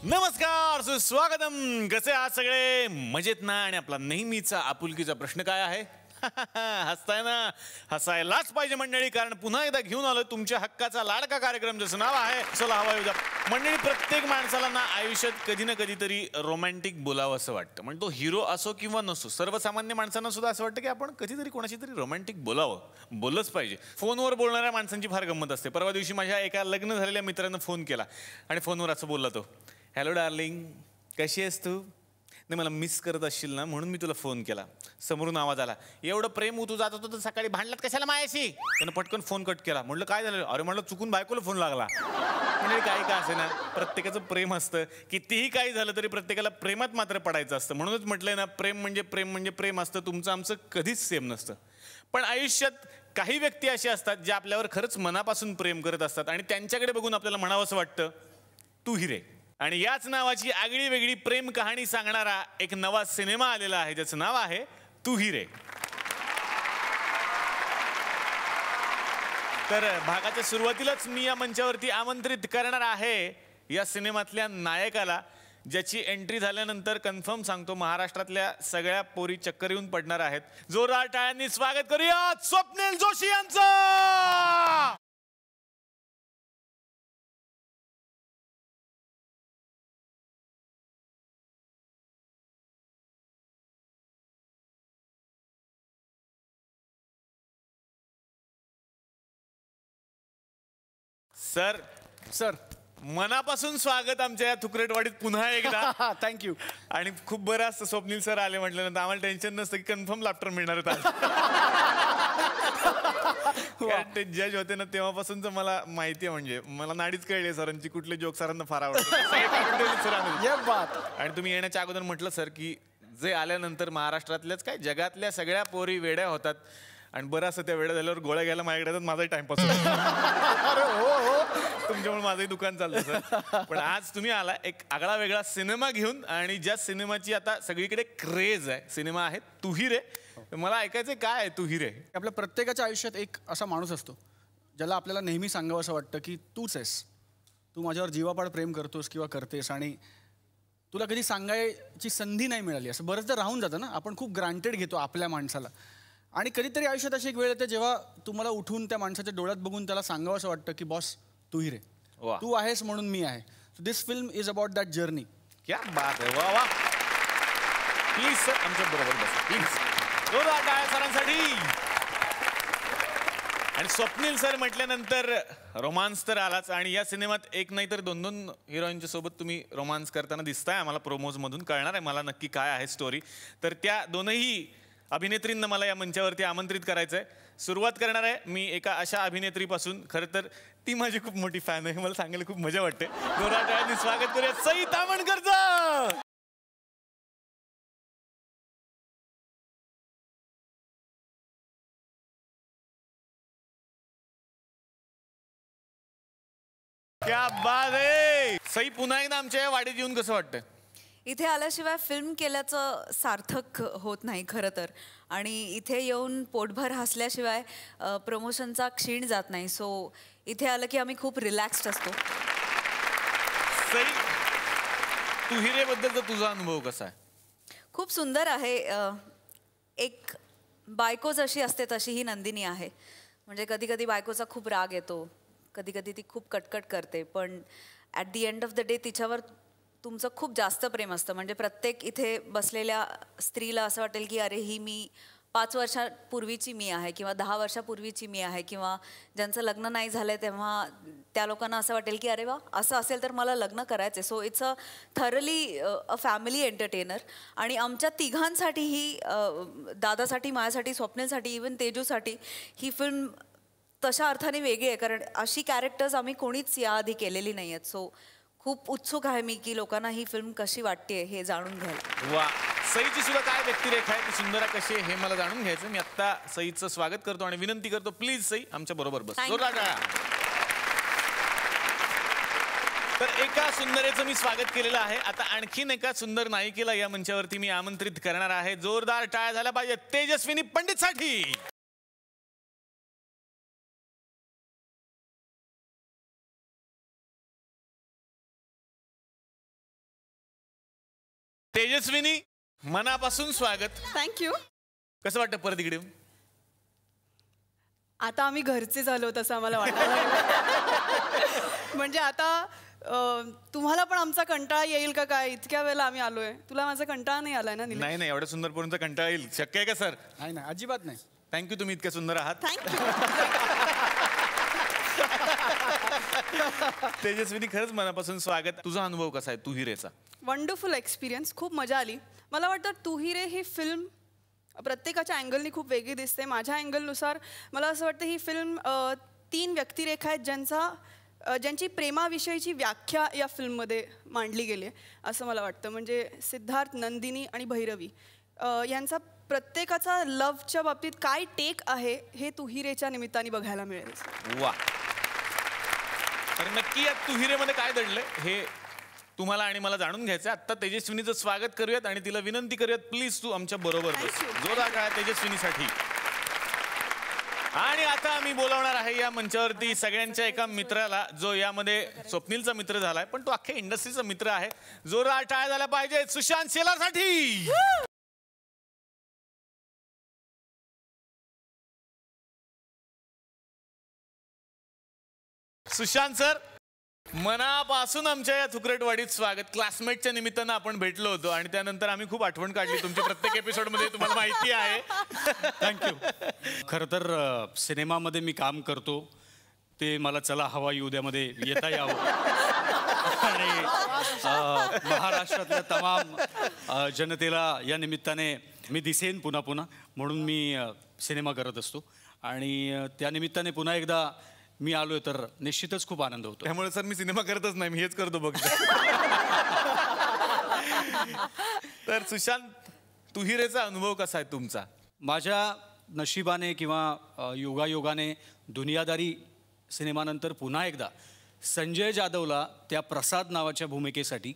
नमस्कार, सुस्वागतम. कसे आहात सगळे? मजेत ना? आणि आपला नेहमीचा आपुलकीचा प्रश्न काय आहे? हसताय ना? हसायलाच पाहिजे मंडळी, कारण पुन्हा एकदा घेऊन आलो तुमच्या हक्काचा लाडका कार्यक्रम, ज्याचं नाव आहे चला हवा येऊ द्या. मंडळी, प्रत्येक माणसाला ना आयुष्यात कधी ना कधीतरी रोमॅन्टिक बोलावं असं वाटतं. म्हणजे तो हिरो असो किंवा नसो, सर्वसामान्य माणसांना सुद्धा असं वाटतं की आपण कधीतरी कोणाशी तरी रोमॅन्टिक बोलावं, बोललंच पाहिजे. फोनवर बोलणाऱ्या माणसांची फार गंमत असते. परवा दिवशी माझ्या एका लग्न झालेल्या मित्रानं फोन केला आणि फोनवर असं बोलला तो, हॅलो डार्लिंग, कशी आहेस तू? नाही, मला मिस करत असशील ना म्हणून मी तुला फोन केला. समोरून आवाज आला, एवढं प्रेम तू जात होतं तर सकाळी भांडलात कशाला माझ्याशी? त्यानं पटकन फोन कट केला. म्हटलं काय झालं? अरे म्हटलं चुकून बायकोला फोन लागला. म्हणजे काही का असे ना, प्रत्येकाचं प्रेम असतं. कितीही काही झालं तरी प्रत्येकाला प्रेमात मात्र पडायचं असतं. म्हणूनच म्हटलंय ना, प्रेम म्हणजे प्रेम असतं. तुमचं आमचं कधीच सेम नसतं. पण आयुष्यात काही व्यक्ती असे असतात जे आपल्यावर खरंच मनापासून प्रेम करत असतात आणि त्यांच्याकडे बघून आपल्याला म्हणावंसं वाटतं, तू हिरे. आणि याच नावाची आगळी वेगळी प्रेम कहाणी सांगणारा एक नवा सिनेमा आलेला आहे, ज्याचं नाव आहे तू हिरे. तर भागाच्या सुरुवातीलाच मी या मंचावरती आमंत्रित करणार आहे या सिनेमातल्या नायकाला, ज्याची एंट्री झाल्यानंतर कन्फर्म सांगतो महाराष्ट्रातल्या सगळ्या पोरी चक्कर येऊन पडणार आहेत. जोरदार टाळ्यांनी स्वागत करूया स्वप्नील जोशी यांचं. सर सर मनापासून स्वागत आमच्या या थुकरेटवाडीत पुन्हा एकदा. थँक्यू. आणि खूप बरं असतं स्वप्नील सर आले म्हटल्यानंतर आम्हाला टेन्शन नसतं की कन्फर्म लाफ्टर मिळणार होता. ते जज होते ना तेव्हापासूनच मला माहिती आहे. म्हणजे मला नाडीच कळली सरांची, कुठले जोक सरांना फार आवडतात. आणि तुम्ही येण्याच्या अगोदर म्हटलं सर की जे आल्यानंतर महाराष्ट्रातल्याच काय जगातल्या सगळ्या पोरी वेड्या होतात आणि बरं असं त्या वेळा झाल्यावर गोळ्या घ्यायला माझ्याकडे येतात, माझाही टाइमपास होतो. तुमच्यामुळे माझंही दुकान चालतं सर. पण आज तुम्ही आला एक आगळा वेगळा सिनेमा घेऊन, आणि ज्या सिनेमाची आता सगळीकडे क्रेज आहे, सिनेमा आहे तू हिरे. मला ऐकायचंय काय आहे तू हिरे? आपल्या प्रत्येकाच्या आयुष्यात एक असा माणूस असतो ज्याला आपल्याला नेहमी सांगावं असं वाटतं की तूच आहेस, तू माझ्यावर जीवापाड प्रेम करतोस किंवा करतेस, आणि तुला कधी सांगायची संधी नाही मिळाली. असं बरंचदा राहून जातं ना, आपण खूप ग्रांटेड घेतो आपल्या माणसाला. आणि कधीतरी आयुष्यात अशी एक वेळ येते जेव्हा तुम्हाला उठून त्या माणसाच्या डोळ्यात बघून त्याला सांगावं असं वाटतं की बॉस तू हिरे, तू आहेस म्हणून मी आहे. So this film is about that journey. क्या बात आहे, वा वा. प्लीज सर आमच्या बरोबर बसा प्लीज. जोरदार टाळ्या सरांसाठी. आणि स्वप्नील सर म्हटल्यानंतर रोमांस तर आलाच, आणि या सिनेमात एक नाही तर दोन दोन हिरोईनच्या सोबत तुम्ही रोमांस करताना दिसताय. आम्हाला प्रोमोजमधून कळणार आहे मला नक्की काय आहे स्टोरी. तर त्या दोनही अभिनेत्रींना मला या मंचावरती आमंत्रित करायचं आहे. सुरुवात करणार आहे मी एका अशा अभिनेत्रीपासून, खरं तर ती माझी खूप मोठी फॅन आहे, मला सांगायला खूप मजा वाटते. जोरदार टाळ्यांनी स्वागत करूया सई तामणकरचं. क्या बात आहे. सई, पुन्हा एकदा आमच्या या वाडीत येऊन कसं वाटतंय? इथे आल्याशिवाय फिल्म केल्याचं सार्थक होत नाही खरं तर. आणि इथे येऊन पोटभर हसल्याशिवाय प्रमोशनचा क्षीण जात नाही. सो इथे आलं की आम्ही खूप रिलॅक्स्ड असतो. सई, तू हिरेबद्दलचा तुझा अनुभव कसा आहे? खूप सुंदर आहे. एक बायको जशी असते तशी ही नंदिनी आहे. म्हणजे कधी कधी बायकोचा खूप राग येतो, कधी कधी ती खूप कटकट करते, पण at the end of the day तिच्यावर तुमचं खूप जास्त प्रेम असतं. म्हणजे प्रत्येक इथे बसलेल्या स्त्रीला असं वाटेल की अरे ही मी 5 वर्षापूर्वीची मी आहे, किंवा 10 वर्षापूर्वीची मी आहे, किंवा ज्यांचं लग्न नाही झालं तेव्हा त्या लोकांना असं वाटेल की अरे वा असं असेल तर मला लग्न करायचं. So it's a thoroughly a family entertainer. आणि आमच्या तिघांसाठीही, दादासाठी, माझ्यासाठी, स्वप्नेलसाठी, इवन तेजूसाठी ही फिल्म तशा अर्थाने वेगळी आहे, कारण अशी कॅरेक्टर्स आम्ही कोणीच याआधी केलेली नाही आहेत. सो खूप उत्सुक आहे मी की लोकांना ही फिल्म कशी वाटते हे जाणून घ्यायला. वा. सईची सुद्धा काय व्यक्तिरेखा आहे, ती सुंदर कशी आहे हे मला जाणून घ्यायचं. मी आत्ता सईचं स्वागत करतो आणि विनंती करतो, प्लीज सई आमच्या बरोबर बस. जोरदार टाळ्या. तर एका सुंदरेचं मी स्वागत केलेलं आहे. आता आणखीन एका सुंदर नायिकेला या मंचावरती मी आमंत्रित करणार आहे. जोरदार टाळ्या झाल्या पाहिजे तेजस्विनी पंडितसाठी. तेजस्विनी, मनापासून स्वागत. थँक्यू. कसं वाटतं परत इकडे येऊन? आता आम्ही घरचे झालो तसं आम्हाला वाटतं. म्हणजे आता तुम्हाला पण आमचा कंटाळा येईल का काय? इतक्या वेळेला आम्ही आलोय. तुला माझा कंटाळा नाही आलाय ना? नाही नाही, एवढ्या सुंदर पोरींचा कंटाळा येईल शक्य आहे का सर? नाही नाही, अजिबात नाही. थँक्यू, तुम्ही इतके सुंदर आहात. थँक्यू. तेजस्विनी, खरंच मनापासून स्वागत. तुझा अनुभव कसा आहे तू हिरेचा? Wonderful experience. खूप मजा आली. मला वाटतं तू ही रे ही फिल्म प्रत्येकाच्या अँगलनी खूप वेगळी दिसते. माझ्या अँगलनुसार मला असं वाटतं ही फिल्म 3 व्यक्तिरेखा आहेत ज्यांची प्रेमाविषयीची व्याख्या या फिल्ममध्ये मांडली गेली आहे असं मला वाटतं. म्हणजे सिद्धार्थ, नंदिनी आणि भैरवी यांचा प्रत्येकाचा लव्हच्या बाबतीत काय टेक आहे हे तुहिरेच्या निमित्ताने बघायला मिळेल. वा. तर नक्की या तुहिरेमध्ये काय दडलंय हे तुम्हाला आणि मला जाणून घ्यायचं. आता तेजस्विनीचं स्वागत करूयात आणि तिला विनंती करूयात, प्लीज तू आमच्या बरोबर बस. जोरदार टाळ्या तेजस्विनीसाठी. आणि आता आम्ही बोलावणार आहे या मंचावरती सगळ्यांच्या एका मित्राला, जो यामध्ये स्वप्नीलचा मित्र झालाय पण तो अख्ख्या इंडस्ट्रीचा मित्र आहे. जोरदार टाळ्या झाल्या पाहिजे सुशांत शेलारसाठी. सुशांत सर, मनापासून आमच्या या थुकरटवाडीत स्वागत. क्लासमेटच्या निमित्तानं आपण भेटलो होतो आणि त्यानंतर आम्ही खूप आठवण काढली तुमची प्रत्येक एपिसोडमध्ये, तुम्हाला माहिती आहे. थँक्यू. खरं तर सिनेमामध्ये मी काम करतो ते मला चला हवा येऊ द्यामध्ये येता यावं आणि महाराष्ट्रातल्या तमाम जनतेला या निमित्ताने मी दिसेन पुन्हा पुन्हा म्हणून मी सिनेमा करत असतो. आणि त्या निमित्ताने पुन्हा एकदा मी आलोय तर निश्चितच खूप आनंद होतो. त्यामुळे सर मी सिनेमा करतच नाही, मी हेच करतो बघ. तर सुशांत, तुहिरेचा अनुभव कसा आहे तुमचा? माझ्या नशिबाने किंवा योगायोगाने दुनियादारी सिनेमानंतर पुन्हा एकदा संजय जाधवला त्या प्रसाद नावाच्या भूमिकेसाठी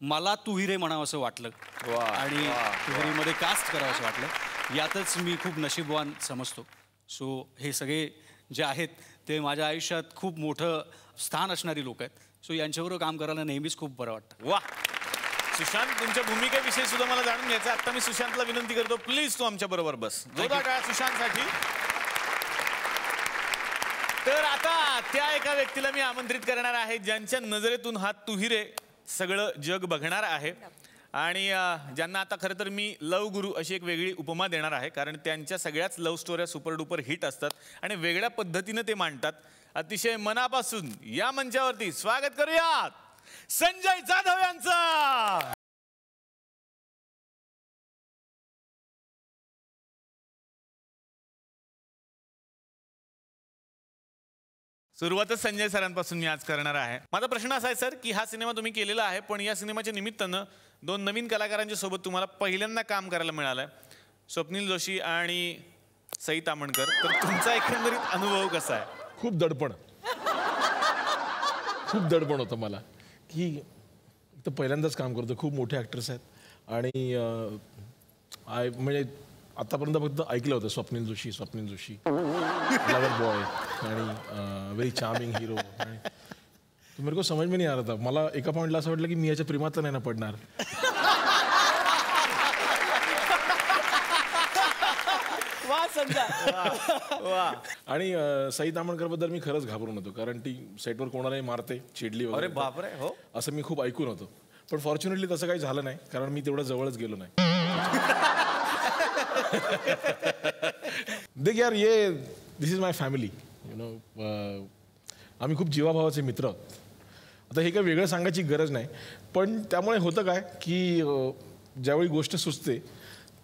मला तुहिरे म्हणावं असं वाटलं आणि तुहिरेमध्ये कास्ट करावं असं वाटलं. यातच मी खूप नशीबवान समजतो. सो हे सगळे जे आहेत ते माझ्या आयुष्यात खूप मोठं स्थान असणारी लोक आहेत. सो यांच्याबरोबर काम करायला नेहमीच खूप बरं वाटतं. वा. सुशांत, तुमच्या भूमिकेविषयी सुद्धा मला जाणून घ्यायचं. आता मी सुशांतला विनंती करतो, प्लीज तू आमच्या बरोबर बस. जोरदार टाळ्या सुशांतसाठी. तर आता त्या एका व्यक्तीला मी आमंत्रित करणार आहे ज्यांच्या नजरेतून हा तुहिरे सगळं जग बघणार आहे आणि ज्यांना आता खरं तर मी लव गुरु अशी एक वेगळी उपमा देणार आहे, कारण त्यांच्या सगळ्याच लव्ह स्टोऱ्या सुपर डुपर हिट असतात आणि वेगळ्या पद्धतीनं ते मांडतात. अतिशय मनापासून या मंचावरती स्वागत करूयात संजय जाधव यांचं. सुरुवातच संजय सरांपासून मी आज करणार आहे. माझा प्रश्न असा आहे सर की हा सिनेमा तुम्ही केलेला आहे पण या सिनेमाच्या निमित्तानं 2 नवीन कलाकारांच्या सोबत तुम्हाला पहिल्यांदा काम करायला मिळालंय, स्वप्नील जोशी आणि सई तामणकर. तर तुमचा एकंदरीत अनुभव कसा आहे? खूप दडपण होतं मला की तर पहिल्यांदाच काम करतो. खूप मोठे ॲक्टर्स आहेत आणि म्हणजे आतापर्यंत फक्त ऐकलं होतं स्वप्नील जोशी लवर बॉय आणि व्हेरी चार्मिंग हिरो. आणि तो मेरे को समझ में नहीं आ रहा था. मला एका पॉईंटला असं वाटलं की मी याच्या प्रेमात नाही ना पडणार. आणि सई तामणकर बद्दल मी खरंच घाबरून होतो कारण ती सेटवर कोणालाही मारते, चिडली वगैरे. बापरे. हो, असं मी खूप ऐकून होतो. पण फॉर्च्युनेटली तसं काही झालं नाही कारण मी तेवढं जवळच गेलो नाही. देख यार, ये this is my family, you know. आम्ही खूप जीवाभावाचे मित्र आहोत. आता हे काही वेगळं सांगायची गरज नाही पण त्यामुळे होतं काय की ज्यावेळी गोष्ट सुचते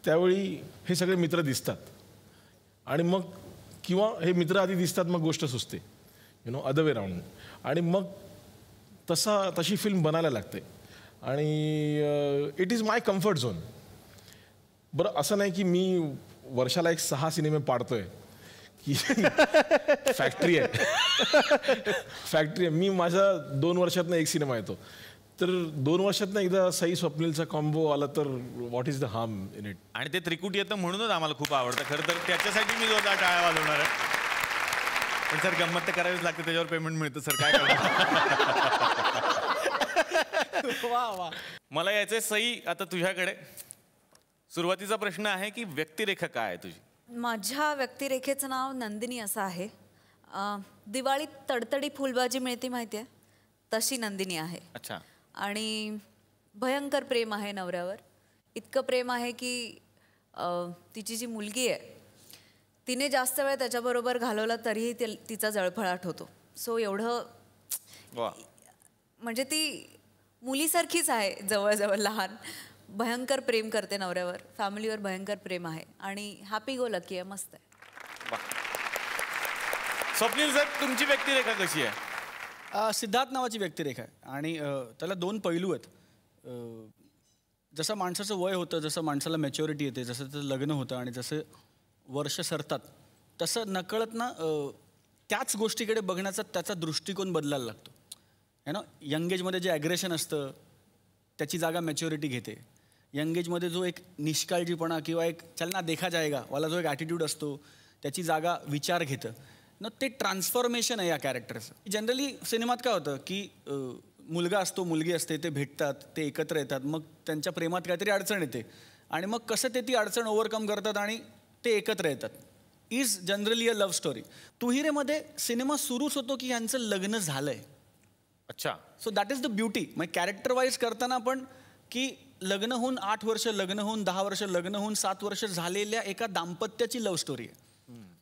त्यावेळी हे सगळे मित्र दिसतात आणि मग किंवा हे मित्र आधी दिसतात मग गोष्ट सुचते, you know, other way round. आणि मग तशी फिल्म बनायला लागते आणि it is my comfort zone. बरं, असं नाही की मी वर्षाला 6 सिनेमे पाडतोय की फॅक्टरी आहे. मी माझ्या 2 वर्षातनं 1 सिनेमा येतो. तर 2 वर्षातनं एकदा सई स्वप्नीलचा कॉम्बो आला तर what is the harm in it. आणि ते त्रिकुट येतं म्हणूनच आम्हाला खूप आवडतं. खरं तर त्याच्यासाठी मी जोरदार टाळ्या वाजवणार आहे. पण सर गंमत तर करावीच लागते, त्याच्यावर पेमेंट मिळतं सर, काय करणार. वा वा. मला यायचंय सई आता तुझ्याकडे. सुरुवातीचा प्रश्न आहे की व्यक्तिरेखा काय आहे तुझी? माझ्या व्यक्तिरेखेचं नाव नंदिनी असं आहे. दिवाळीत तडतडी फुलबाजी मिळते माहिती आहे, तशी नंदिनी आहे. अच्छा. आणि भयंकर प्रेम आहे नवऱ्यावर. इतकं प्रेम आहे की तिची जी मुलगी आहे तिने जास्त वेळ त्याच्याबरोबर घालवला तरीही तिचा जळफळाट होतो. सो एवढं वा. म्हणजे ती मुलीसारखीच आहे, जवळजवळ लहान. भयंकर प्रेम करते नवऱ्यावर, फॅमिलीवर भयंकर प्रेम आहे आणि हॅपी गो लकी आहे. मस्त आहे. स्वप्नील सर, तुमची व्यक्तिरेखा कशी आहे? सिद्धार्थ नावाची व्यक्तिरेखा आहे आणि त्याला 2 पैलू आहेत. जसं माणसाचं वय होतं, जसं माणसाला मॅच्युरिटी येते, जसं त्याचं लग्न होतं आणि जसं वर्ष सरतात, तसं नकळत ना त्याच गोष्टीकडे बघण्याचा त्याचा दृष्टिकोन बदलायला लागतो. है ना. यंग एजमध्ये जे ॲग्रेशन असतं त्याची जागा मॅच्युरिटी घेते. यंग एजमध्ये जो एक निष्काळजीपणा किंवा एक चल ना देखा जाएगा वाला जो एक ॲटिट्यूड असतो त्याची जागा विचार घेतं ना. ते ट्रान्सफॉर्मेशन आहे या कॅरेक्टरचं. जनरली सिनेमात काय होतं की मुलगा असतो, मुलगी असते, ते भेटतात, ते एकत्र येतात, मग त्यांच्या प्रेमात काहीतरी अडचण येते आणि मग कसं ते ती अडचण ओव्हरकम करतात आणि ते एकत्र येतात. Is generally a love story. तुहिरेमध्ये सिनेमा सुरूच होतो की यांचं लग्न झालंय. अच्छा. So that is the beauty. मग कॅरेक्टर वाईज करताना पण की लग्न होऊन 8 वर्ष, लग्न होऊन 10 वर्ष, लग्न होऊन 7 वर्ष झालेल्या एका दाम्पत्याची लव्ह स्टोरी आहे.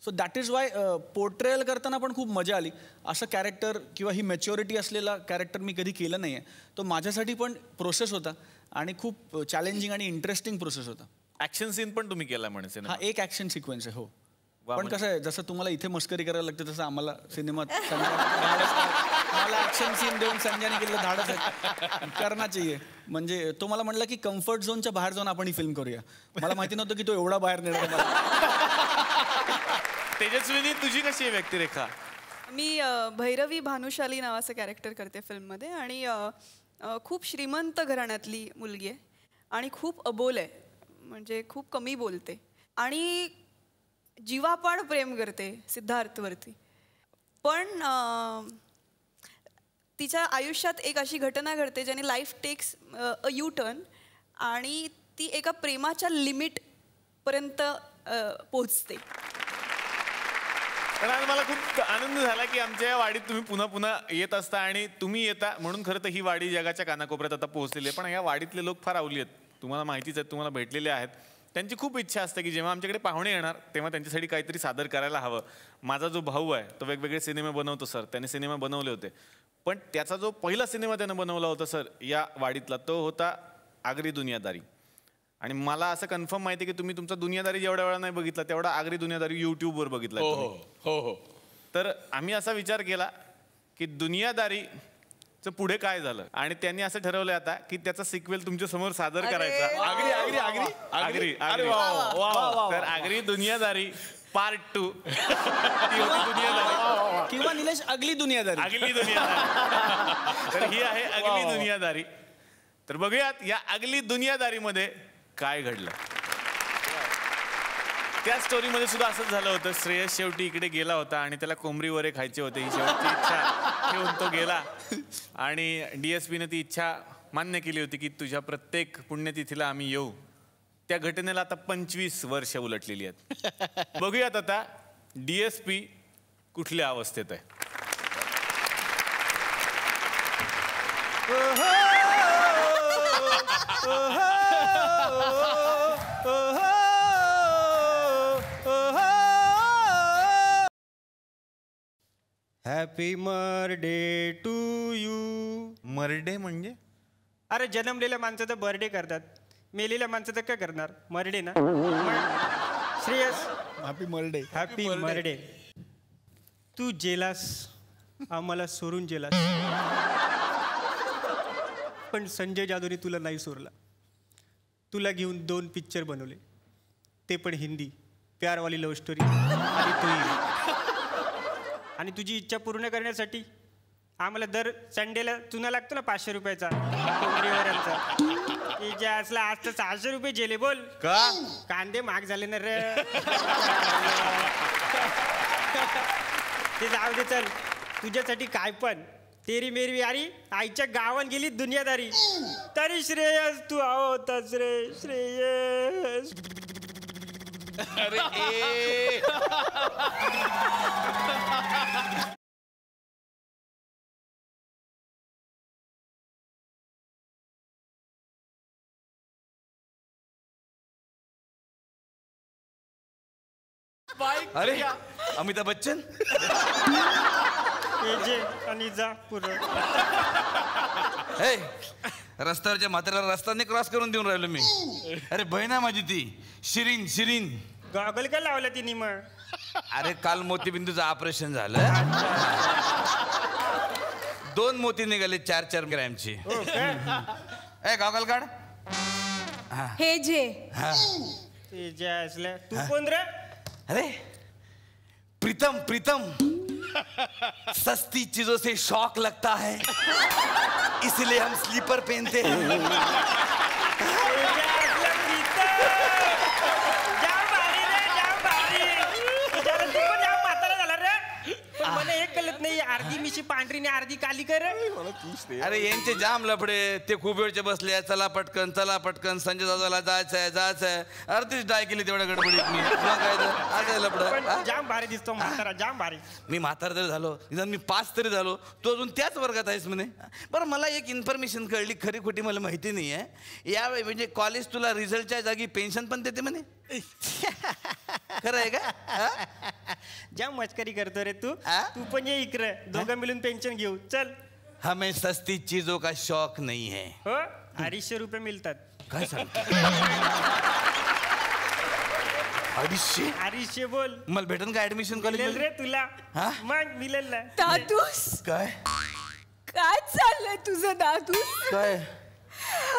So that is why portrayal करताना पण खूप मजा आली. असं कॅरेक्टर किंवा ही मॅच्युरिटी असलेला कॅरेक्टर मी कधी केलं नाही आहे. तो माझ्यासाठी पण प्रोसेस होता आणि खूप चॅलेंजिंग आणि इंटरेस्टिंग प्रोसेस होता. ॲक्शन सीन पण तुम्ही केला म्हणे? हा एक ॲक्शन सिक्वेन्स आहे. हो. वा. पण कसं आहे, जसं तुम्हाला इथे मस्करी करायला लागते तसं आम्हाला सिनेमात मला ॲक्शन सीन देऊन संजयने केलेलं धाडच आहे. करना चाहिए. म्हणजे तो मला म्हटलं की कम्फर्ट झोनच्या बाहेर जाऊन आपण ही फिल्म करूया. मला माहिती नव्हतं की तो एवढा बाहेर नेणार मला. तेजस्विनी, तुझी कशी आहे व्यक्तिरेखा? मी भैरवी भानुशाली नावाचं कॅरेक्टर करते फिल्ममध्ये आणि खूप श्रीमंत घराण्यातली मुलगी आहे आणि खूप अबोल आहे, म्हणजे खूप कमी बोलते आणि जीवापाड प्रेम करते सिद्धार्थवरती. पण तिच्या आयुष्यात एक अशी घटना घडते ज्याने life takes a U turn आणि ती एका प्रेमाच्या लिमिटपर्यंत पोहोचते. पण आज मला खूप आनंद झाला की आमच्या या वाडीत तुम्ही पुन्हा पुन्हा येत असता आणि तुम्ही येता म्हणून खरं तर ही वाडी जगाच्या कानाकोपऱ्यात आता पोहोचलेली आहे. पण या वाडीतले लोक फार अवली आहेत, तुम्हाला माहितीच आहे, तुम्हाला भेटलेले आहेत. त्यांची खूप इच्छा असते की जेव्हा आमच्याकडे पाहुणे येणार तेव्हा त्यांच्यासाठी काहीतरी सादर करायला हवं. माझा जो भाऊ आहे तो वेगवेगळे सिनेमे बनवतो सर, त्याने सिनेमा बनवले होते. पण त्याचा जो पहिला सिनेमा त्यानं बनवला होता सर या वाडीतला, तो होता आगरी दुनियादारी. आणि मला असं कन्फर्म माहिती आहे की तुम्ही तुमचा दुनियादारी जेवढ्या वेळा नाही बघितला तेवढा आगरी दुनियादारी यूट्यूबवर बघितला. हो. तर आम्ही असा विचार केला की दुनियादारीचं पुढे काय झालं आणि त्यांनी असं ठरवलं आता की त्याचा सिक्वेल तुमच्या समोर सादर करायचा. आगरी. तर आगरी दुनियादारी पार्ट 2 दुनियादारी किंवा निलेश अगली दुनियादारी. अगली दुनियादारी. तर ही आहे अगली दुनियादारी. तर बघूयात या अगली दुनियादारीमध्ये काय घडलं. त्या स्टोरीमध्ये सुद्धा असंच झालं होतं. श्रेयस शेवटी इकडे गेला होता आणि त्याला कोंबडी वरे खायचे होते. ही शेवटची इच्छा ठेवून तो गेला आणि DSPने ती इच्छा मान्य केली होती की तुझ्या प्रत्येक पुण्यतिथीला आम्ही येऊ. त्या घटनेला आता 25 वर्ष उलटलेली आहेत. बघूयात आता DSP कुठल्या अवस्थेत आहे. हॅपी मर्डे टू यू. मर्डे म्हणजे? अरे जन्मलेल्या माणसाचा बर्थडे करतात, मेलेल्या माणसाचं काय करणार? मर्डे ना. श्रेयस, हॅपी मर्डे. हॅपी मर्डे. तू जेलास, आम्हाला सोडून जेलास, पण संजय जाधवने तुला नाही सोडला. तुला घेऊन 2 पिक्चर बनवले, ते पण हिंदी, प्यारवाली लव्ह स्टोरी आणि तोही. आणि तुझी इच्छा पूर्ण करण्यासाठी आम्हाला दर संडेला चुना लागतो ना 500 रुपयाचा कोंबडीवरांचा. जे असला आज तर 600 रुपये जेले. बोल का? कांदे महाग झाले ना रे. ते जाऊ दे, चल तुझ्यासाठी काय पण. तेरी मेरी यारी आईच्या गावात गेली दुनियादारी. तरी श्रेयस तू होतास रे श्रेयस. अरे ए. अरे अमिताभ बच्चन. जे आणि जा पुढं. हे रस्त्यावरच्या म्हाताऱ्याला रस्त्याने क्रॉस करून देऊन राहिलो मी. अरे बहीण आहे माझी ती शिरीन शिरीन. गॉगल का लावला तिने मग? अरे काल मोतीबिंदूचं ऑपरेशन झालं. 2 मोती निघाले 4-4 ग्रॅमचे. ए गॉगल काढ. हे जे ते जे असलं तू कोण रे? अरे प्रीतम प्रीतम. सस्ती चीजों से शौक लगता है इसलिए हम स्लीपर पहनते हैं. मला एक कळत नाही, अर्धी मिशी पांढरी ने अर्धी काली कर. अरे यांचे जाम लफडे. ते खूप वेळचे बसले. चला पटकन चला पटकन संजय दादाला जायचंय जायचंय. अर्धीच डाय केली तेवढ्या गडबडीत मी. काय लफड. पण जाम भारी दिसतो म्हातारा, जाम भारी. मी म्हातारा तरी झालो निदान मी 5 तरी झालो. तो अजून त्याच वर्गात आहेस म्हणे. बरं मला एक इन्फॉर्मेशन कळली खरी खोटी मला माहिती नाही आहे. या म्हणजे कॉलेज तुला रिझल्टच्या जागी पेन्शन पण देते म्हणे. खरं आहे का? जाम मस्करी करतो रे तू. आ? तू पण ये इकडे, दोघं मिळून पेन्शन घेऊ चल. हमें सस्ती चीजों का शौक नहीं है. हो 250 रुपये मिळतात. काय सांगतो? 250? 250 बोल. मला भेटन का ऍडमिशन मिळेल कॉलेज? रे तुला. हा? मग मिळेल ना. दादूस काय काय चाललंय तुझं दादूस? काय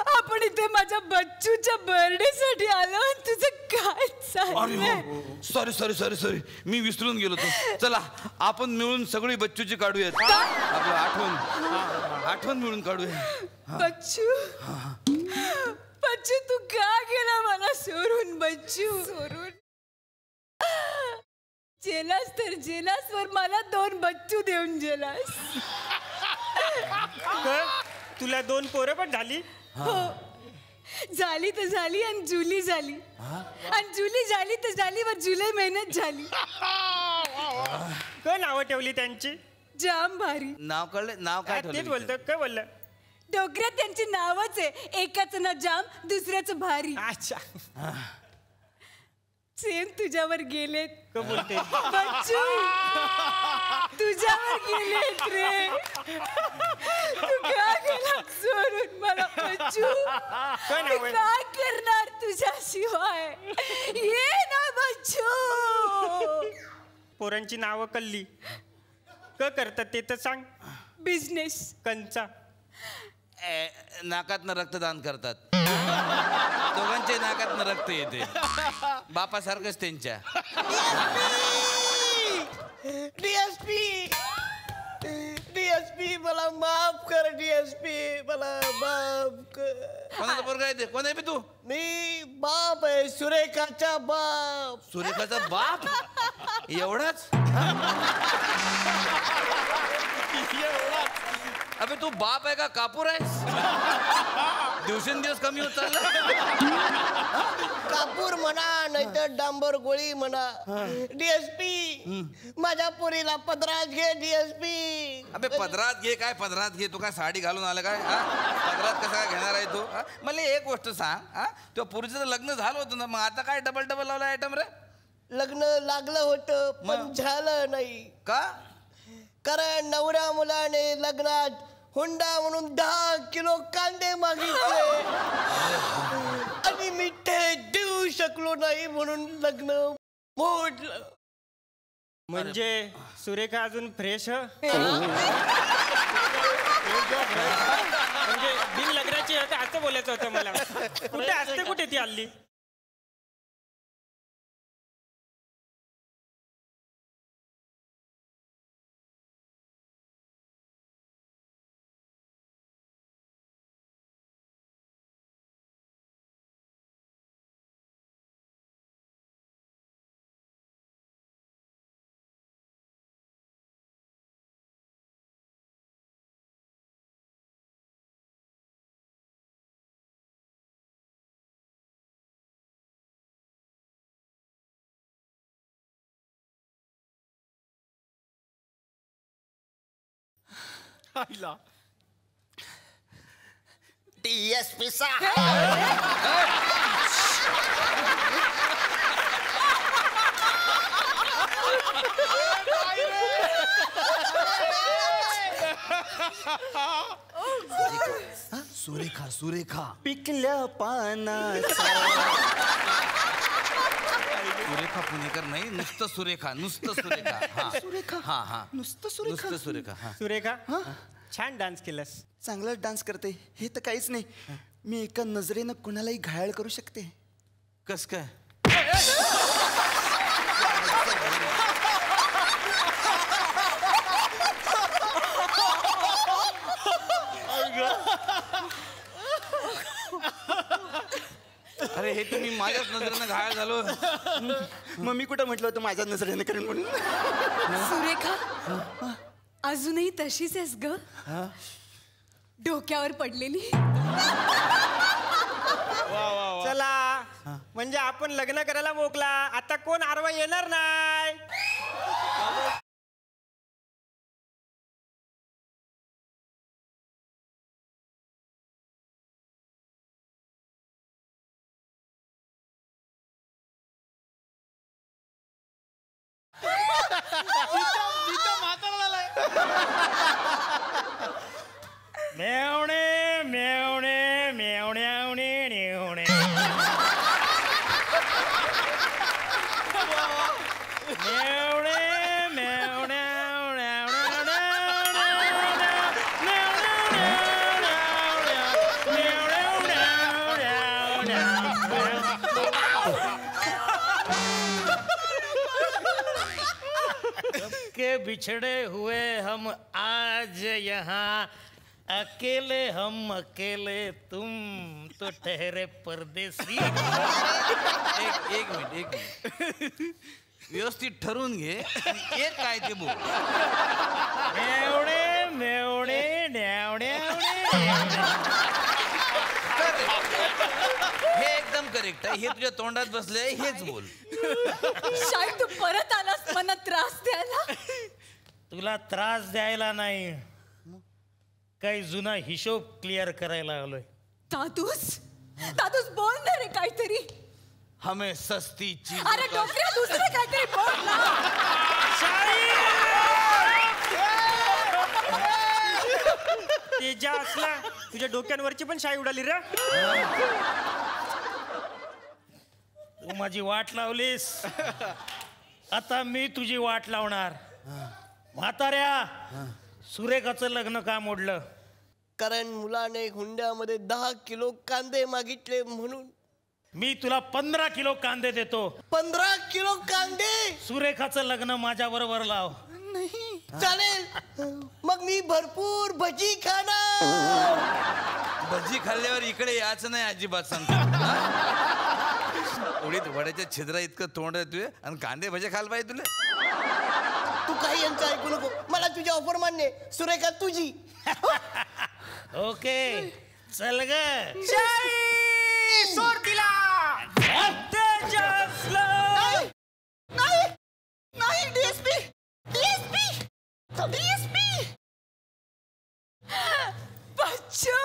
आपण इथे माझ्या बच्चूच्या बर्थडे साठी आलो आणि तुझं काय चाललंय? अरे सॉरी सॉरी सॉरी सॉरी मी विसरून गेलो तो. चला आपण मिळून सगळी बच्चूची काढूयात. आपलं आठवण मिळून काढूया. बच्चू बच्चू तू का गेला मला सोडून? बच्चू सोडून जेलास तर जेलास वर मला 2 बच्चू देऊन जेलास. तुला 2 पोरं पण झाली? हो झाली तर झाली आणि जुली झाली. आणि जुली झाली तर झाली व जुलै महिन्यात झाली. काय नावं ठेवली त्यांची? जाम भारी. नाव कळले? नाव काय तेच ठेवलं? बोलतो. काय बोललं? डोकऱ्यात त्यांची नावच आहे. एकाचं नाव जाम दुसऱ्याचं भारी. अच्छा सेम तुझ्यावर गेलेत. काय बोलते? बच्चू तुझ्यावर गेलेत रे. तू काय केला सोडून मला बच्चू? काय मी नाव आहे? काय करणार तुझ्याशिवाय? ये ना बच्चू. पोरांची नावं कल्ली क करतात ते तर सांग. बिझनेस. कंचा. नाकातनं रक्तदान करतात. दोघांच्या नाकातनं रक्त येते. बापासारखंच त्यांच्या. डीएसपी मला माफ कर. डीएसपी मला माफ कर. कोणाचा पोरगा आहे ते? कोण आहे बे तू? मी बाप आहे. सुरेखाचा बाप. सुरेखाचा बाप? एवढाच? अबे तू बाप आहे का कापूर आहेस? दिवसेंदिवस कमी होत चालला. कापूर म्हणा नाहीतर डांबर गोळी म्हणा. डीएसपी माझ्या पोरीला पदरात घे. डीएसपी अबे पदरात घे काय पदरात घे? तू काय साडी घालून आला काय? पदरात कसा काय घेणार आहे तू? मला एक गोष्ट सांग. तो पुरुषाचं लग्न झालं होतं ना, मग आता काय डबल डबल लावलं आयटम रे? लग्न लागलं होतं पण झालं नाही. का? कारण नवऱ्या मुलाने लग्नात हुंडा म्हणून 10 किलो कांदे मागितले आणि मी ते देऊ शकलो नाही म्हणून लग्न मोडलं. म्हणजे सुरेखा अजून फ्रेश? म्हणजे बिन लग्नाची असं बोलायचं होतं मला. कुठे असते कुठे ती हल्ली? DSP सुरेखा सुरेखा पिकल्या पानाचा सुरेखा पुणेकर नाही, नुसतं सुरेखा, नुसतं सुरेखा. हा सुरेखा हा हा नुसतं सुरेखा नुसतं सुरेखा. हा सुरेखा छान डान्स केलास. चांगला डान्स करते हे तर काहीच नाही. मी एका नजरेनं कुणालाही घायल करू शकते. कस काय? अरे हे तुम्ही माझ्याच नजरेनं घायल झालो. मग मी कुठं म्हटलं होतं माझ्या नजरेनं करेन म्हणून. सुरेखा अजूनही तशीच आहेस ग, डोक्यावर पडलेली. चला म्हणजे आपण लग्न करायला मोकला. आता कोण आरवा येणार नाही. मेवणे मेवणे मेवण्यावणे नेवणे मेवणे के बिछड़े हुए हम आज यहाँ, अकेले हम अकेले तुम तो ठहरे परदेसी. एक मिनिट व्यवस्थित ठरवून घे. एक काय ते बोल. मेवणे मेवणे न्यावणे. हे एकदम करेक्ट आहे. हे तुझ्या तोंडात बसले, हेच बोल. शायद तू परत आलास मला त्रास द्यायला. तुला त्रास द्यायला नाही, काही जुना हिशोब क्लिअर करायला आलोय. तातूस बोल ना रे काहीतरी. हमें सस्ती चीज. अरे डोक्या दुसरं काहीतरी बोल ना. तेजा असला तुझ्या डोक्यांवरची पण शाई उडाली रे. तू माझी वाट लावलीस, आता मी तुझी वाट लावणार. म्हाताऱ्या सुरेखाचं लग्न का मोडलं? कारण मुलाने हुंड्यामध्ये 10 किलो कांदे मागितले म्हणून. मी तुला 15 किलो कांदे देतो. 15 किलो कांदे? सुरेखाचं लग्न माझ्या बरोबर लाव. चालेल, मग मी भरपूर भजी खाणार. भजी खाल्ल्यावर इकडे यायचं नाही अजिबात सांगतो. उडीत वड्याच्या छिद्रा इतकं तोंड आहे तुझे आणि कांदे भजे खायला पाहिजे तुला. तू काही यांचं ऐकू नको. मला तुझी ऑफर मान्य. सुरेखा तुझी. ओके चल ग. सोड तिला. नाही डीएसपी डीएसपी डीएसपी. बच्चू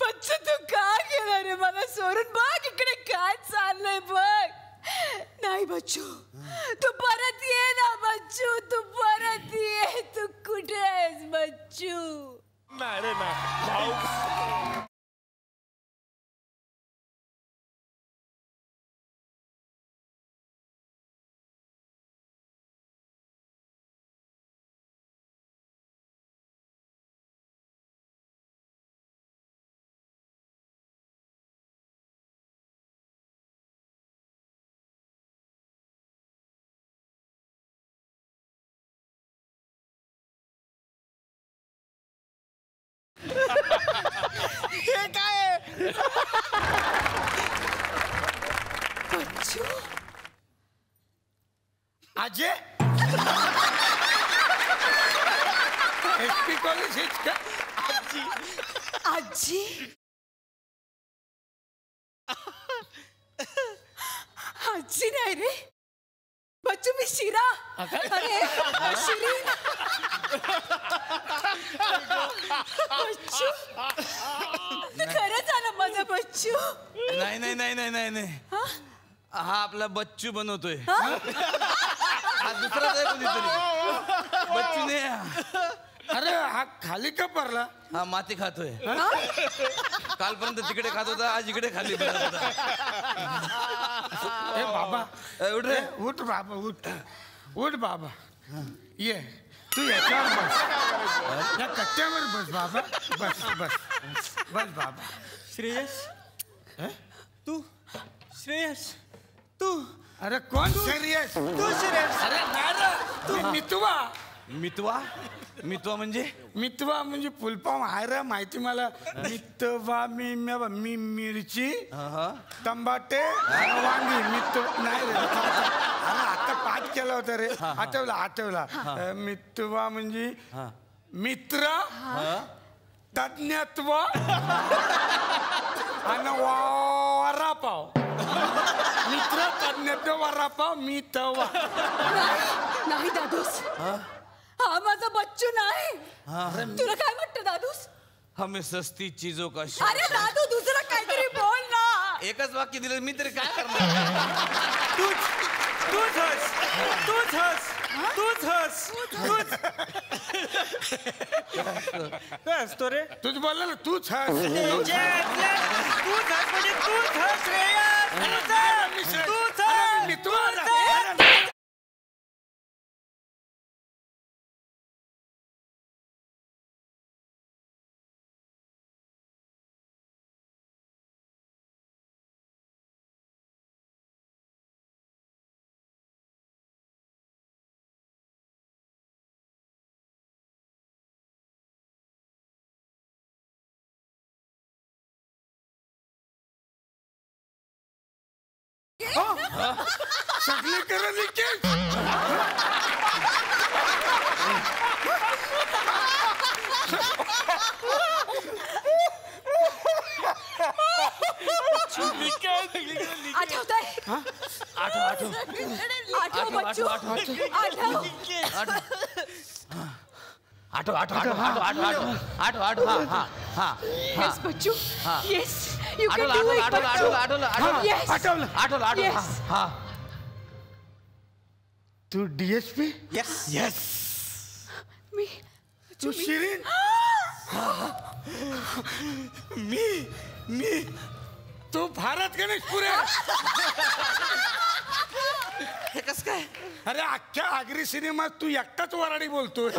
बच्चू तू काय केलं रे मला सोडून? बघ इकडे काय चाललंय बघ. नाही बच्चू तू परत ये ना. बच्चू तू परत ये. तू कुठे आहेस बच्चू? नाही रे ना. हे काय बच्चू? अजय एसपी कॉलेज आजी आजी नाही रे बच्चू मी शिरा. अरे शिरीन. बच्चू खरंच आलं माझं बच्चू. नाही नाही नाही नाही नाही नाही हा आपला बच्चू बनवतोय. हा दुसरा काय कोणीतरी बच्चू नाही. अरे हा खाली का पडला? हा माती खातोय. कालपर्यंत तिकडे खात होता, आज इकडे खाली पडत होता. ए बाबा उठ रे. उठ बाबा उठ. उठ बाबा. ये तू याच्यावर बस. या कट्ट्यावर बस बाबा. बस बस बस बाबा. श्रेयस तू श्रेयस तू. अरे कोण सिरियस? तू श्रेयस. अरे नाही तू मितवा. मितवा मितवा म्हणजे मितवा म्हणजे फुलफॉर्म आहे रे माहिती मला. मितवा मी मिरची तंबाटे वांगी मित नाही रे. अरे आता पाठ केला होता रे. आठवला मितवा म्हणजे मित्र तज्ञत्व आणि वरापाव. मित्र तज्ञत्व वरापाव मितवा. नाही दादूस. हा माझा बच्चू नाही. तुला काय वाटतं दादूस? हमें सस्ती चीजों का अरे दादू दुसरं काहीतरी बोल ना. एकच वाक्य दिलं मी तरी काय करणार. तूच हस. तूच हस. तूच हस. तूच हसतो रे. तूच बोलला ना तूच हस. तूच हस म्हणजे तूच हस श्रेयस. तूच हस. सगळे करा लिकेज. आठवतंय? आठव बच्चू. आठव. Yes, Bachchu. Yes, you can do it, Bachchu. Yes. Yes. तू डीएसपी. यस. तू शिरीन. मी तू भारत गणेश पुरे. हे कस काय? अरे अख्ख्या आगरी सिनेमात तू एकटाच वराडी बोलतोय.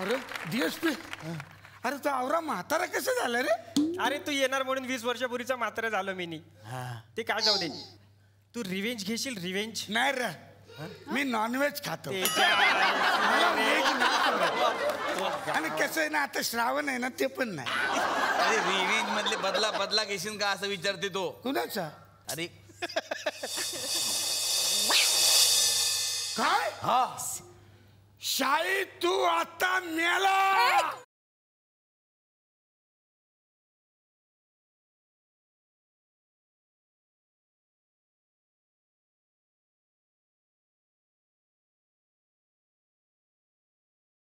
अरे डीएसपी. अरे तो आवरा म्हातारा कसं झालं रे? अरे तू येणार म्हणून 20 वर्षापूर्वीचा म्हातारा झालो मी. ते काय जाऊ दे. तू रिव्हेंज घेशील. रिव्हेंज नाही रे. मी नॉनव्हेज खातो. आणि कसं आहे ना आता श्रावण आहे ना ते पण नाही. अरे रिव्हेंज मधले बदला घेशील का असं विचारते तो. कुणाचा? अरे काय? शाही तू आता मेला.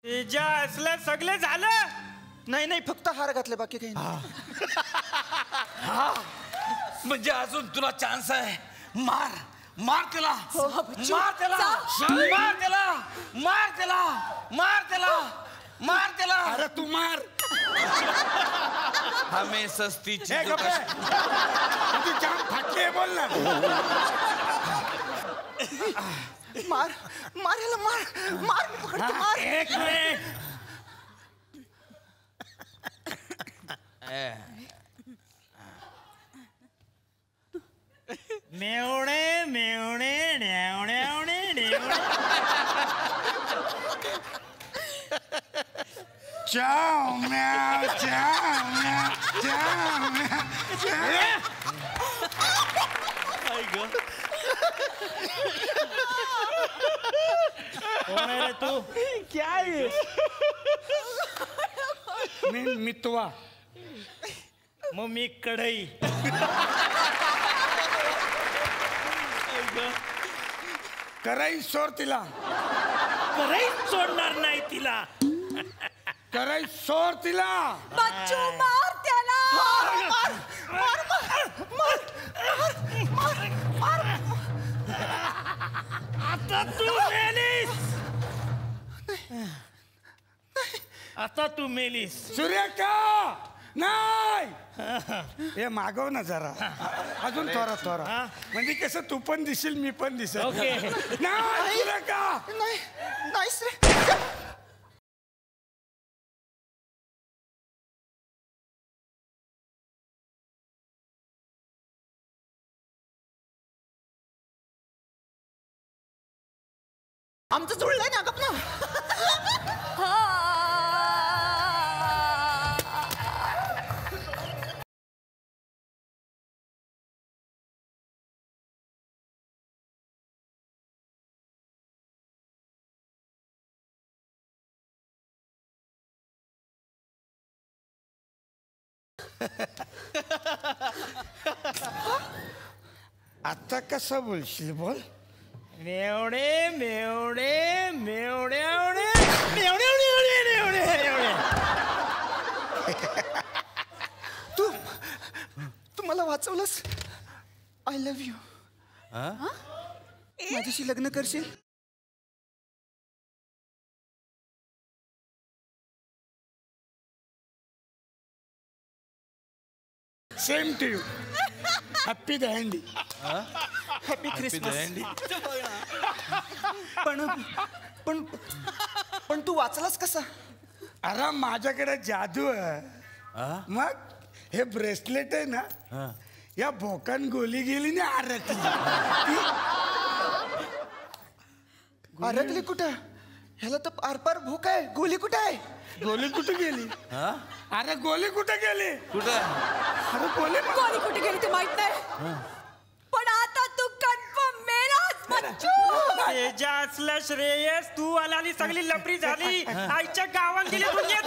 तेजा असलं सगळं झालं. नाही फक्त हार घातले बाकी काही नाही. म्हणजे अजून तुला चान्स आहे. मार त्याला. मार त्याला. अरे तू मार. हमें सस्ती चीजों का तू जाम फाटली आहे बोल ना. मार याला मार मी पकडतो. मार. एक मिनिट. मेवणे चाव म्याव. तू क्या है? मी मितवा. मग मी कढई. कराई सोड तिला. कराईच सोडणार नाही तिला. कराई सोड तिला. बच्चू मार त्याला. आता तू मेलीस. आता तू मेलीस. सुरेखा नाही. हे मागव ना जरा अजून थोडा म्हणजे कसं तू पण दिसेल मी पण दिसेल. ओके. नाही सुरेखा. नाही आमचं जुळलंय ना गप ना. आता कसं बोलशील बोल. मेवणे मेवणे मेवणे मेवणे मेवणे मेवणे. तू मला वाचवलंस. I love you. माझ्याशी लग्न करशील. Same to you. हॅपी दहंडी. Happy Christmas. पण पण पण तू वाचलास कसा. अरे माझ्याकडे जादू आहे. मग हे ब्रेसलेट आहे ना या भोकान गोली गेली ना अडकली. अडकली कुठं. ह्याला तर आरपार भूक आहे. गोली कुठं आहे. गोली कुठे गेली. अरे गोली कुठे गेली. कुठं. अरे गोली कुठे गेली ते माहित नाही. पण आता तू कन्फर्म मेलास बच्चू. तेजा असलं श्रेयस तू आला आणि सगळी लपरी झाली. आईच्या गावात गेली दुनिया.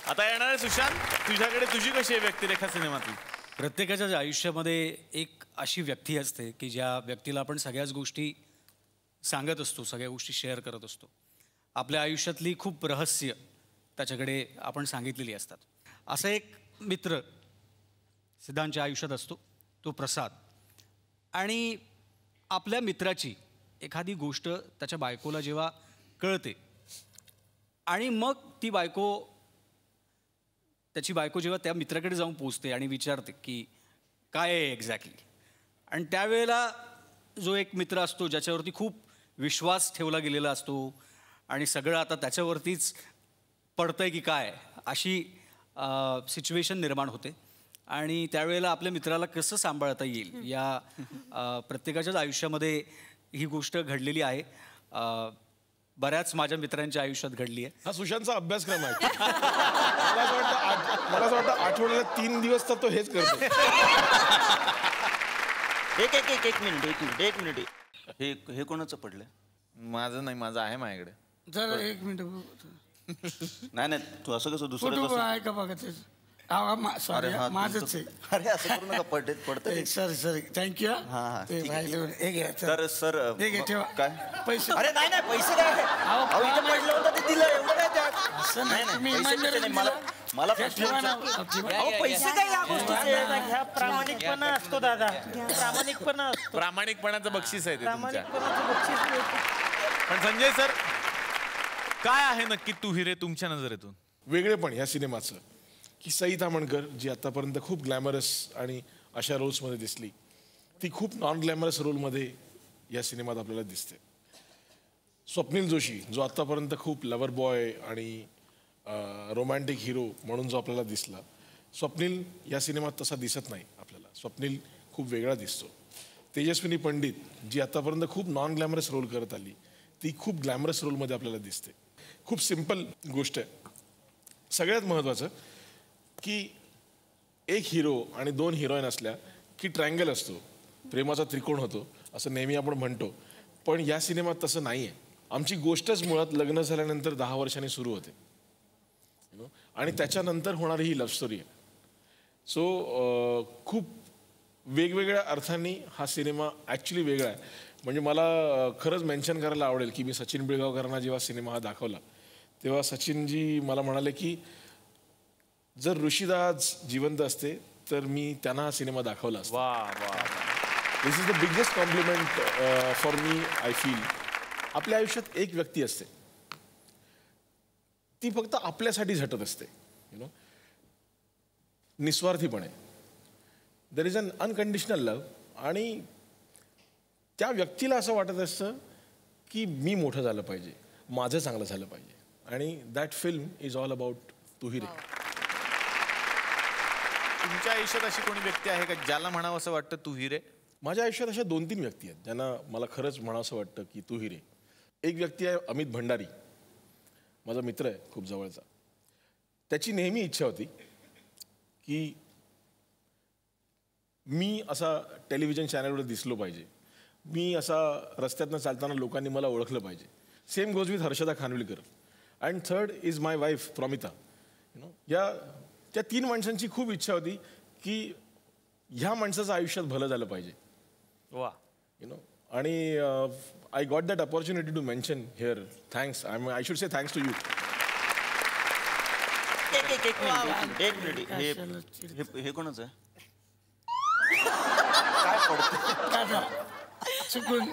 आता येणार आहे सुशांत. तुझ्याकडे तुझी कशी आहे व्यक्तिरेखा सिनेमातली. प्रत्येकाच्या आयुष्यामध्ये एक अशी व्यक्ती असते की ज्या व्यक्तीला आपण सगळ्याच गोष्टी सांगत असतो, सगळ्या गोष्टी शेअर करत असतो. आपल्या आयुष्यातली खूप रहस्य त्याच्याकडे आपण सांगितलेली असतात. असा एक मित्र सिद्धांतच्या आयुष्यात असतो, तो प्रसाद. आणि आपल्या मित्राची एखादी गोष्ट त्याच्या बायकोला जेव्हा कळते आणि मग त्याची बायको जेव्हा त्या मित्राकडे जाऊन पोचते आणि विचारते की काय आहे एक्झॅक्टली. आणि त्यावेळेला जो एक मित्र असतो ज्याच्यावरती खूप विश्वास ठेवला गेलेला असतो आणि सगळं आता त्याच्यावरतीच पडतंय की काय अशी सिच्युएशन निर्माण होते. आणि त्यावेळेला आपल्या मित्राला कसं सांभाळता येईल या प्रत्येकाच्याच आयुष्यामध्ये ही गोष्ट घडलेली आहे. बऱ्याच माझ्या मित्रांच्या आयुष्यात घडली आहे. हा सुशांतचा अभ्यासक्रम आहे. मला असं वाटतं आठवड्याला 3 दिवस तर तो हेच करतो. एक मिनिट. हे कोणाचं पडलंय. माझं नाही. माझं आहे माझ्याकडे. जरा 1 मिनिट. नाही तू असं कसं दुसरं आहे का बघा ते. सॉरी माझंच आहे. अरे असं करू नका. पडतं. Sorry thank you. ते राहिलं. तर सर ठेवा. काय पैसे. अरे नाही पैसे काय इथे पडलं होतं ते दिलं. एवढं काय त्यात. नाही मला पैसे काय या गोष्टीचे. प्रामाणिकपणा असतो दादा. प्रामाणिकपणा असतो. प्रामाणिकपणाचं बक्षीस आहे ते तुमच्या. प्रामाणिकपणाचं बक्षीस. पण संजय सर काय आहे नक्की तू हिरे तुमच्या नजरेतून. वेगळेपण ह्या सिनेमाचं की सई तामणकर जी आतापर्यंत खूप ग्लॅमरस आणि अशा रोल्समध्ये दिसली ती खूप नॉन ग्लॅमरस रोलमध्ये या सिनेमात आपल्याला दिसते. स्वप्नील जोशी जो आत्तापर्यंत खूप लवर बॉय आणि रोमॅन्टिक हिरो म्हणून जो आपल्याला दिसला, स्वप्नील या सिनेमात तसा दिसत नाही आपल्याला. स्वप्नील खूप वेगळा दिसतो. तेजस्विनी पंडित जी आतापर्यंत खूप नॉन ग्लॅमरस रोल करत आली ती खूप ग्लॅमरस रोलमध्ये आपल्याला दिसते. खूप सिम्पल गोष्ट आहे. सगळ्यात महत्त्वाचं की एक हिरो आणि 2 हिरोईन असल्या की ट्रायंगल असतो, प्रेमाचा त्रिकोण होतो असं नेहमी आपण म्हणतो. पण या सिनेमात तसं नाही आहे. आमची गोष्टच मुळात लग्न झाल्यानंतर 10 वर्षांनी सुरू होते. आणि त्याच्यानंतर होणारी ही लव्ह स्टोरी आहे. सो खूप वेगवेगळ्या अर्थांनी हा सिनेमा ॲक्च्युली वेगळा आहे. म्हणजे मला खरंच मेन्शन करायला आवडेल की मी सचिन पिळगावकरांना जेव्हा सिनेमा हा दाखवला तेव्हा सचिनजी मला म्हणाले की जर ऋषिदा आज जिवंत असते तर मी त्यांना हा सिनेमा दाखवला असता. वा वा. This is the biggest compliment for me I feel. आपल्या आयुष्यात एक व्यक्ती असते, ती फक्त आपल्यासाठी झटत असते, निस्वार्थीपणे. There is an unconditional love. आणि त्या व्यक्तीला असं वाटत असतं की मी मोठं झालं पाहिजे, माझं चांगलं झालं पाहिजे. आणि that film is all about Tu Hi Re. तुमच्या आयुष्यात अशी कोणी व्यक्ती आहे का ज्याला म्हणावं असं वाटतं तू ही रे? माझ्या आयुष्यात अशा 2-3 व्यक्ती आहेत ज्यांना मला खरंच म्हणावंसं वाटतं की तू ही रे. एक व्यक्ती आहे अमित भंडारी, माझा मित्र आहे खूप जवळचा. त्याची नेहमी इच्छा होती की मी असा टेलिव्हिजन चॅनलवर दिसलो पाहिजे, मी असा रस्त्यातनं चालताना लोकांनी मला ओळखलं पाहिजे. Same goes with Harshada Khanvilkar. And third is my wife Pramita. या त्या 3 माणसांची खूप इच्छा होती की ह्या माणसाचं आयुष्यात भलं झालं पाहिजे. वा. आणि I got that opportunity to mention here. Thanks. I should say thanks to you. एक मिनिट. हे कोणाचं आहे? काय पडतं? चुकून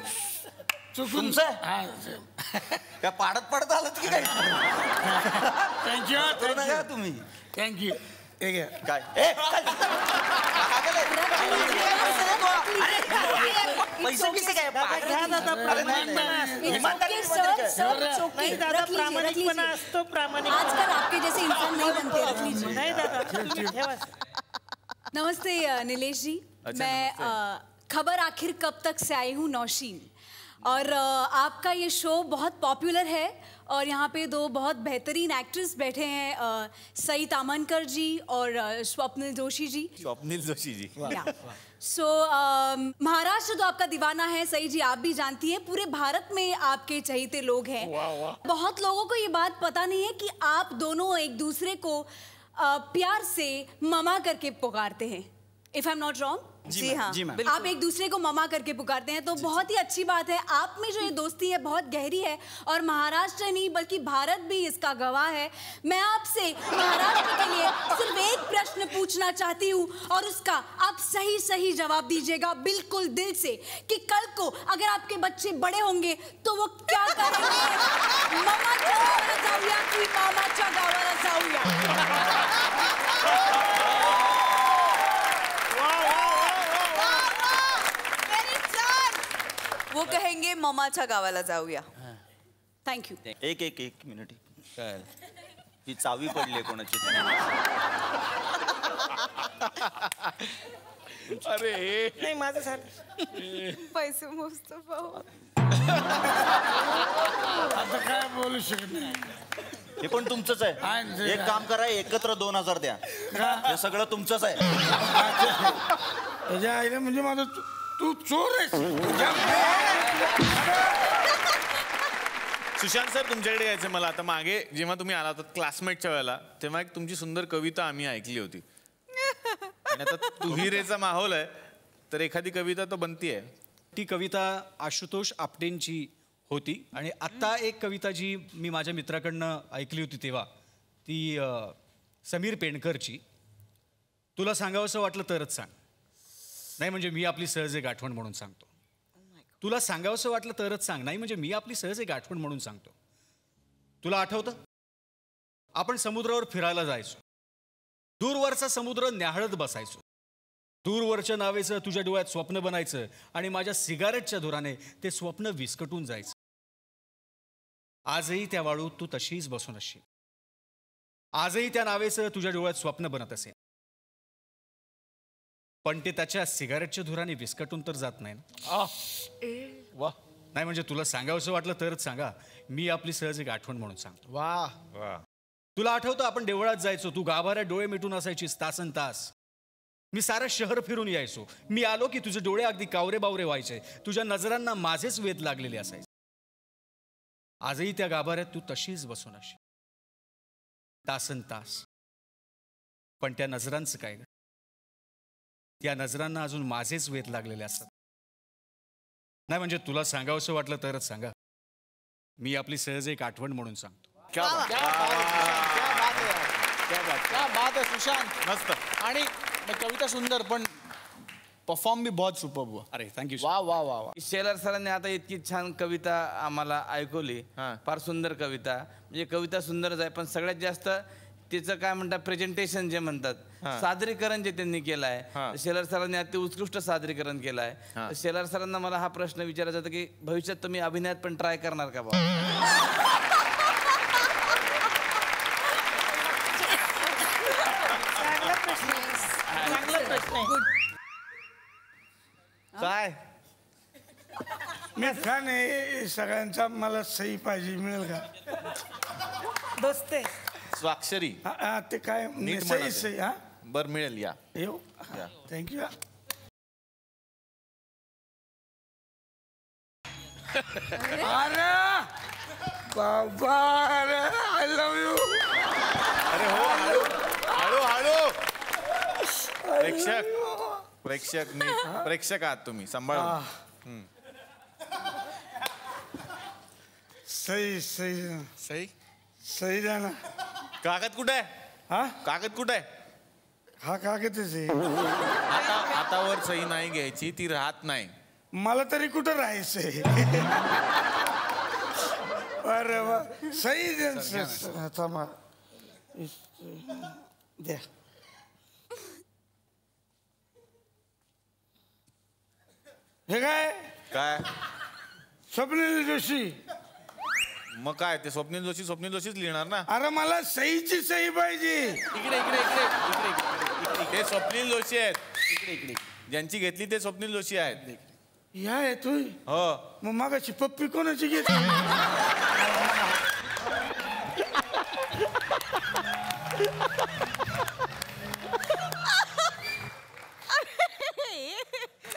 तुमचं त्या पाडत आलं की काय? थँक्यू तुम्ही. थँक्यू. काय पैसे बिसे काय? नाही दादा, प्रामाणिकपणा असतो. प्रामाणिक आजकल आपके जैसे इंसान नहीं बनते. रख लीजिए. नाही दादा, तुम्ही ठेवा. नमस्ते नीलेश जी. मैं खबर आखिर कब तक से आई हूँ नौशीन. और आपका ये शो बहुत पॉपुलर है और यहाँ पे 2 बहुत बेहतरीन एक्ट्रेस बैठे हैं, सई तामनकर जी और स्वप्निल जोशी जी. स्वप्निल जोशी जी. सो महाराष्ट्र तो आपका दीवाना है, सई जी आप भी जानती हैं. पूरे भारत में आपके चहेते लोग हैं. बहुत लोगों को ये बात पता नहीं है कि आप दोनों एक दूसरे को प्यार से ममा करके पुकारते हैं. If I am not wrong. जी हाँ, आप एक दूसरे को ममा करके पुकारते हैं, तो बहुत ही अच्छी बात है. आप में जो ये दोस्ती है बहुत गहरी है और महाराष्ट्र नहीं बल्कि भारत भी इसका गवाह है. मैं आपसे महाराष्ट्र के लिए सिर्फ एक प्रश्न पूछना चाहती हूँ और उसका आप सही जवाब दीजिएगा बिल्कुल दिल से कि कल को अगर आपके बच्चे बड़े होंगे तो वो क्या करेंगे? ममाच्या गावाला जाऊया की मामाच्या गावाला जाऊया? वो कहेंगे ममाच्या गावाला जाऊया. थँक्यू. एक मिनिट. काय ही चावी पडली कोणाची? अरे नाही माझं सर पैसे मोजतो भाऊ. आता काय बोलू शकत नाही. हे पण तुमचंच आहे. एक काम करा, एकत्र 2000 द्या. हे सगळं तुमचंच आहे. त्याच्या आईला म्हणजे माझं तू चोर आहेस. सुशांत सर तुमच्याकडे यायचं मला. आता मागे जेव्हा तुम्ही आला होता क्लासमेटच्या वेळेला तेव्हा एक तुमची सुंदर कविता आम्ही ऐकली होती. आणि आता तू ही रेचा माहोल आहे तर एखादी कविता तो बनतीये. ती कविता आशुतोष आपटेंची होती. आणि आत्ता एक कविता जी मी माझ्या मित्राकडनं ऐकली होती तेव्हा ती समीर पेंडकरची. तुला सांगावंसं वाटलं तरच सांग. नाही म्हणजे मी आपली सहज एक आठवण म्हणून सांगतो. तुला सांगावंसं वाटलं तरच सांग. नाही म्हणजे मी आपली सहज एक आठवण म्हणून सांगतो. तुला आठवतं आपण समुद्रावर फिरायला जायचो. दूरवरचा समुद्र न्याहाळत बसायचो. दूरवरच्या नावेचं तुझ्या डोळ्यात स्वप्न बनायचं आणि माझ्या सिगारेटच्या धुराने ते स्वप्न विस्कटून जायचं. आजही त्या वाळूत तू तशीच बसून असशील. आजही त्या नावेचं तुझ्या डोळ्यात स्वप्न बनत असेल. पण ते त्याच्या सिगारेटच्या धुराने विस्कटून तर जात नाही ना. वा. नाही म्हणजे तुला सांगावंसं वाटलं तरच सांगा. मी आपली सहज एक आठवण म्हणून सांगतो. वा. तुला आठवतं आपण देवळात जायचो. तू गाभाऱ्यात डोळे मिटून असायचीस तासन तास. मी सारं शहर फिरून यायचो. मी आलो की तुझे डोळे अगदी कावरे बावरे व्हायचे. तुझ्या नजरांना माझेच वेध लागलेले असायचे. आजही त्या गाभाऱ्यात तू तशीच बसून असशील. तासन तास. पण त्या नजरांचं काय ग? त्या नजरांना अजून माझेच वेध लागलेले असतात. नाही म्हणजे तुला सांगावंसं वाटलं तरच सांगा. मी आपली सहज एक आठवण म्हणून सांगतो. क्या बात आहे सुशांत. मस्त. आणि कविता सुंदर पण परफॉर्म बी बहुत सुपर हुआ. अरे थँक्यू. वा वा वा वा. शेलार सरांनी आता इतकी छान कविता आम्हाला ऐकवली. फार सुंदर कविता. म्हणजे कविता सुंदरच आहे पण सगळ्यात जास्त तिचं काय म्हणतात प्रेझेंटेशन जे म्हणतात सादरीकरण जे त्यांनी केलं आहे. शेलार सरांनी अति उत्कृष्ट सादरीकरण केलं आहे. शेलार सरांना मला हा प्रश्न विचारायचा होता की भविष्यात तुम्ही अभिनयात पण ट्राय करणार का बाबा? काय मी फॅन आहे सगळ्यांचा. मला सही पाहिजे, मिळेल का? बसते स्वाक्षरी ते काय नीट सही सही. हा बर मिळेल. या येऊ. थँक्यू. अरे बाबा, अरे आय लव्ह यू. अरे हो, हळू हळू. प्रेक्षक आहात तुम्ही, सांभाळून. सही सही सही सही द्या ना. कागद कुठे आहे? हा कागद कुठे आहे? हा कागदच आहे. हातावर सही नाही घ्यायची, ती राहत नाही. मला तरी कुठं राहायचंय. अरे वा, सही द्या. द्या. हे काय स्वप्नील जोशी. मग काय ते स्वप्नील जोशीच लिहिणार ना. अरे मला सहीची सही पाहिजे. इकडे इकडे इकडे इकडे ते स्वप्नील जोशी आहेत. इकडे इकडे ज्यांची घेतली ते स्वप्नील जोशी आहेत. या आहे तू. हो. मग मागाची पप्पी कोणाची घेतली?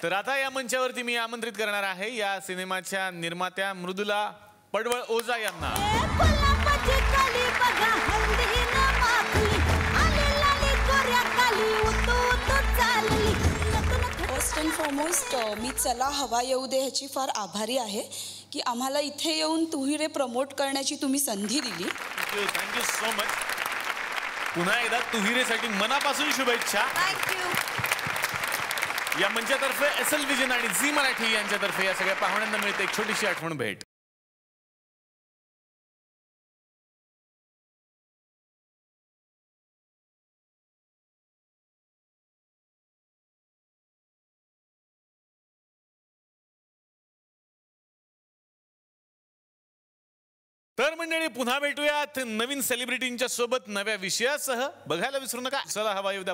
तर आता या मंचावरती मी आमंत्रित करणार आहे या सिनेमाच्या निर्मात्या मृदुला पडवळ ओझा यांना. फर्स्ट अँड फॉरमोस्ट मी चला हवा येऊ दे ह्याची फार आभारी आहे की आम्हाला इथे येऊन तुहिरे प्रमोट करण्याची तुम्ही संधी दिली. Thank you so much. पुन्हा एकदा तुहिरेसाठी मनापासून शुभेच्छा. या मंचातर्फे SL विजन आणि झी मराठी यांच्यातर्फे या सगळ्या पाहुण्यांना मिळते एक छोटीशी आठवण भेट. तर मंडळी पुन्हा भेटूयात नवीन सेलिब्रिटींच्या सोबत नव्या विषयासह. बघायला विसरू नका चला हवा येऊ द्या.